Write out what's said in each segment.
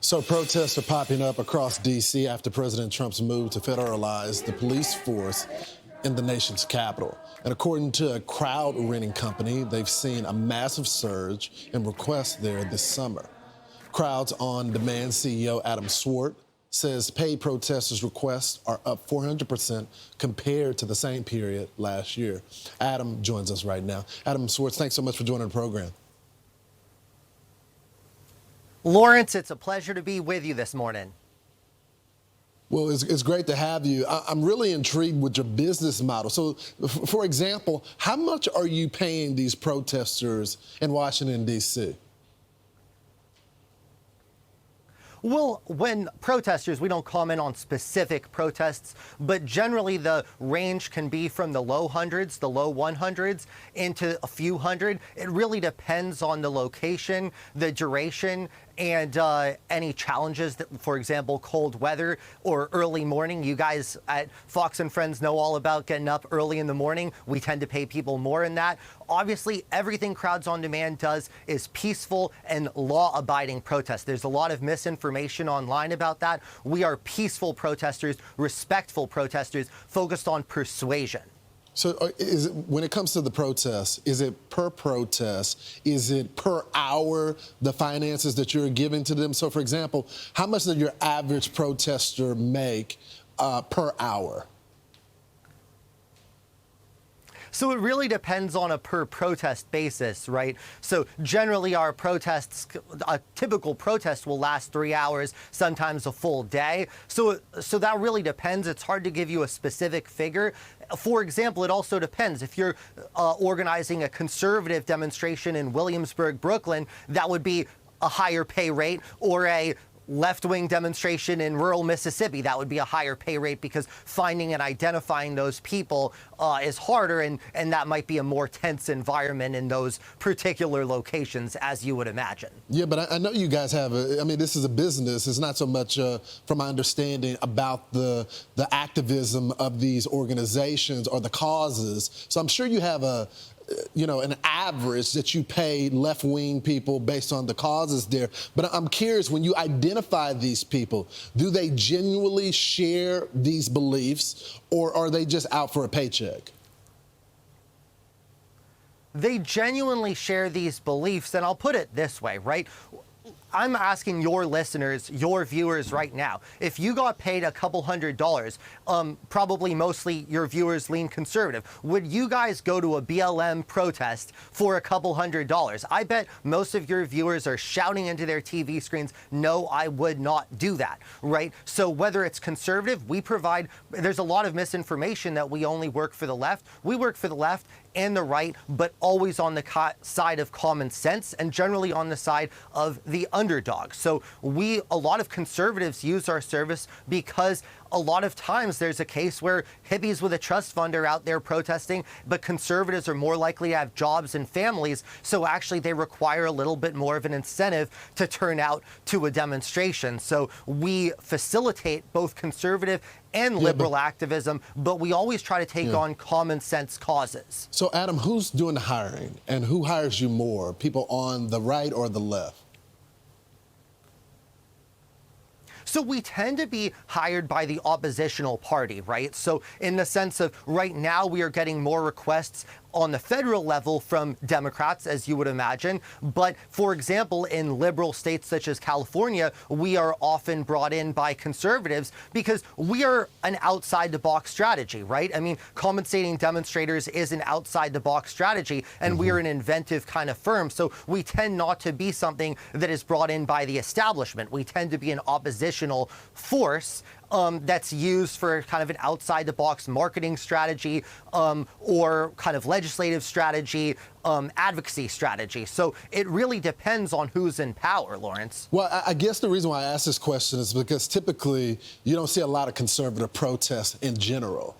So protests are popping up across D.C. after President Trump's move to federalize the police force in the nation's capital. And according to a crowd renting company, they've seen a massive surge in requests there this summer. Crowds On Demand CEO Adam Swart says paid protesters' requests are up 400% compared to the same period last year. Adam joins us right now. Adam Swart, thanks so much for joining the program. Lawrence, it's a pleasure to be with you this morning. Well, it's great to have you. I'm really intrigued with your business model. So, for example, how much are you paying these protesters in Washington, D.C.? Well, when protesters, we don't comment on specific protests, but generally the range can be from the low hundreds, the low 100s, into a few hundred. It really depends on the location, the duration, and any challenges that, for example, cold weather or early morning. You guys at Fox and Friends know all about getting up early in the morning. We tend to pay people more in that. Obviously, everything Crowds On Demand does is peaceful and law-abiding protests. There's a lot of misinformation online about that. We are peaceful protesters, respectful protesters, focused on persuasion. So when it comes to the protests, is it per protest? Is it per hour, the finances that you're giving to them? So, for example, how much does your average protester make per hour? So it really depends on a per protest basis, right? So generally our protests, a typical protest will last 3 hours, sometimes a full day. So that really depends. It's hard to give you a specific figure. For example, it also depends. If you're organizing a conservative demonstration in Williamsburg, Brooklyn, that would be a higher pay rate, or a left-wing demonstration in rural Mississippi, that would be a higher pay rate, because finding and identifying those people is harder, and that might be a more tense environment in those particular locations, as you would imagine. Yeah, but I know you guys have this is a business. It's not so much, from my understanding, about the activism of these organizations or the causes. So I'm sure you have an average that you pay left-wing people based on the causes there. But I'm curious, when you identify these people, do they genuinely share these beliefs, or are they just out for a paycheck? They genuinely share these beliefs, and I'll put it this way, right? I'm asking your listeners, your viewers right now, if you got paid a couple $100s, probably mostly your viewers lean conservative, would you guys go to a BLM protest for a couple $100s? I bet most of your viewers are shouting into their TV screens, no, I would not do that, right? So whether it's conservative, there's a lot of misinformation that we only work for the left. We work for the left and the right, but always on the side of common sense, and generally on the side of the underdog. So a lot of conservatives use our service because a lot of times there's a case where hippies with a trust fund are out there protesting, but conservatives are more likely to have jobs and families, so actually they require a little bit more of an incentive to turn out to a demonstration. So we facilitate both conservative and liberal activism, but we always try to take on common sense causes. So Adam, who's doing the hiring, and who hires you more, people on the right or the left? So we tend to be hired by the oppositional party, right? So in the sense of right now, we are getting more requests on the federal level from Democrats, as you would imagine. But for example, in liberal states such as California, we are often brought in by conservatives because we are an outside the box strategy, right? I mean, compensating demonstrators is an outside the box strategy, and we are an inventive kind of firm. So we tend not to be something that is brought in by the establishment. We tend to be an oppositional force that's used for kind of an outside-the-box marketing strategy, or kind of legislative strategy, advocacy strategy. So it really depends on who's in power, Lawrence. Well, I guess the reason why I ask this question is because typically you don't see a lot of conservative protests in general.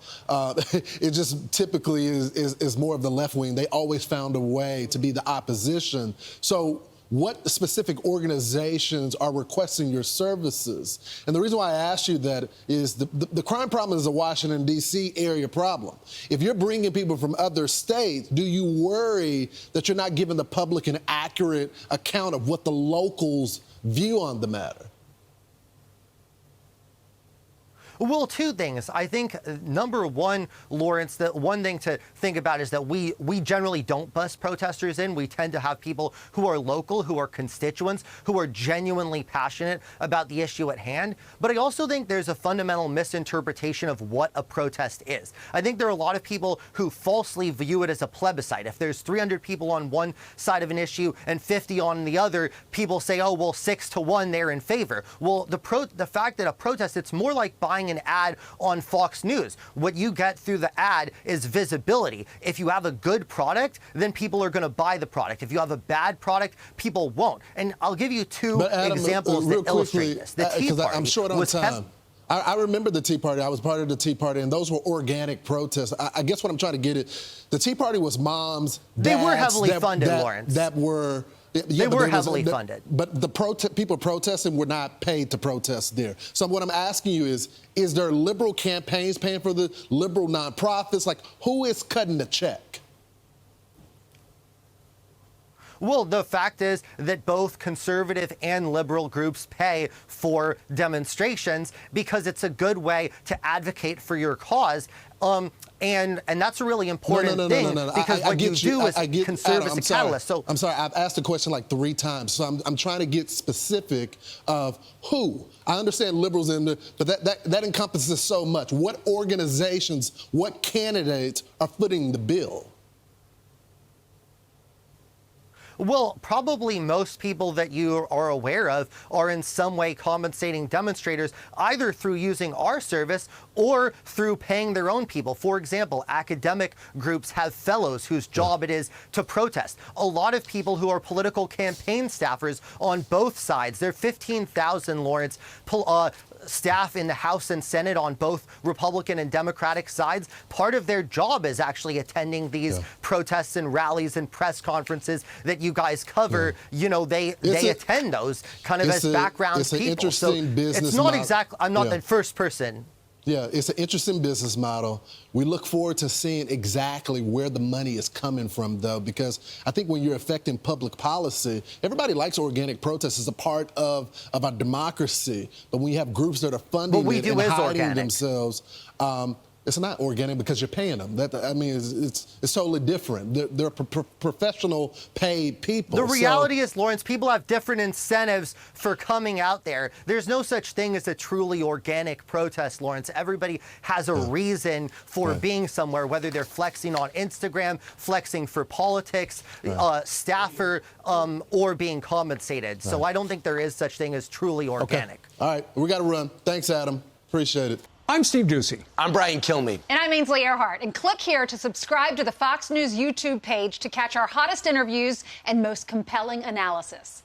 It just typically is more of the left wing. They always found a way to be the opposition. So what specific organizations are requesting your services? And the reason why I asked you that is the crime problem is a Washington, D.C. area problem. If you're bringing people from other states, do you worry that you're not giving the public an accurate account of what the locals view on the matter? Well, two things. I think number one, Lawrence, the one thing to think about is that we generally don't bus protesters in. We tend to have people who are local, who are constituents, who are genuinely passionate about the issue at hand. But I also think there's a fundamental misinterpretation of what a protest is. I think there are a lot of people who falsely view it as a plebiscite. If there's 300 people on one side of an issue and 50 on the other, people say, oh, well, 6-1, they're in favor. Well, the fact that a protest, it's more like buying an ad on Fox News. What you get through the ad is visibility. If you have a good product, then people are going to buy the product. If you have a bad product, people won't. And I'll give you two examples that illustrate this. The Tea Party I'm short on time. I remember the Tea Party. I was part of the Tea Party, and those were organic protests. I guess what I'm trying to get at, the Tea Party was moms, dads. They were heavily funded, Lawrence. They were heavily funded. But the people protesting were not paid to protest there. So what I'm asking you is there liberal campaigns paying for the liberal nonprofits? Like, who is cutting the check? Well, the fact is that both conservative and liberal groups pay for demonstrations because it's a good way to advocate for your cause. And that's a really important thing because what you do is conserve as a catalyst. So I'm sorry, I've asked the question like 3 times, so I'm trying to get specific of who. I understand liberals in there, but that encompasses so much. What organizations, what candidates are footing the bill? Well, probably most people that you are aware of are in some way compensating demonstrators, either through using our service or through paying their own people. For example, academic groups have fellows whose job it is to protest. A lot of people who are political campaign staffers on both sides. There are 15,000, Lawrence, staff in the House and Senate on both Republican and Democratic sides. Part of their job is actually attending these protests and rallies and press conferences that you guys cover. You know, they attend those kind of as background it's an people. Interesting business it's not model. exactly, I'm not the first person. Yeah, it's an interesting business model. We look forward to seeing exactly where the money is coming from, though, because I think when you're affecting public policy, everybody likes organic protests as a part of our democracy. But when you have groups that are funding it and hiding themselves, it's not organic because you're paying them. It's totally different. They're professional paid people. The reality is, Lawrence, people have different incentives for coming out there. There's no such thing as a truly organic protest, Lawrence. Everybody has a reason for being somewhere, whether they're flexing on Instagram, flexing for politics, staffer, or being compensated. So I don't think there is such thing as truly organic. All right, we got to run. Thanks, Adam. Appreciate it. I'm Steve Ducey. I'm Brian Kilmeade. And I'm Ainsley Earhart. And click here to subscribe to the Fox News YouTube page to catch our hottest interviews and most compelling analysis.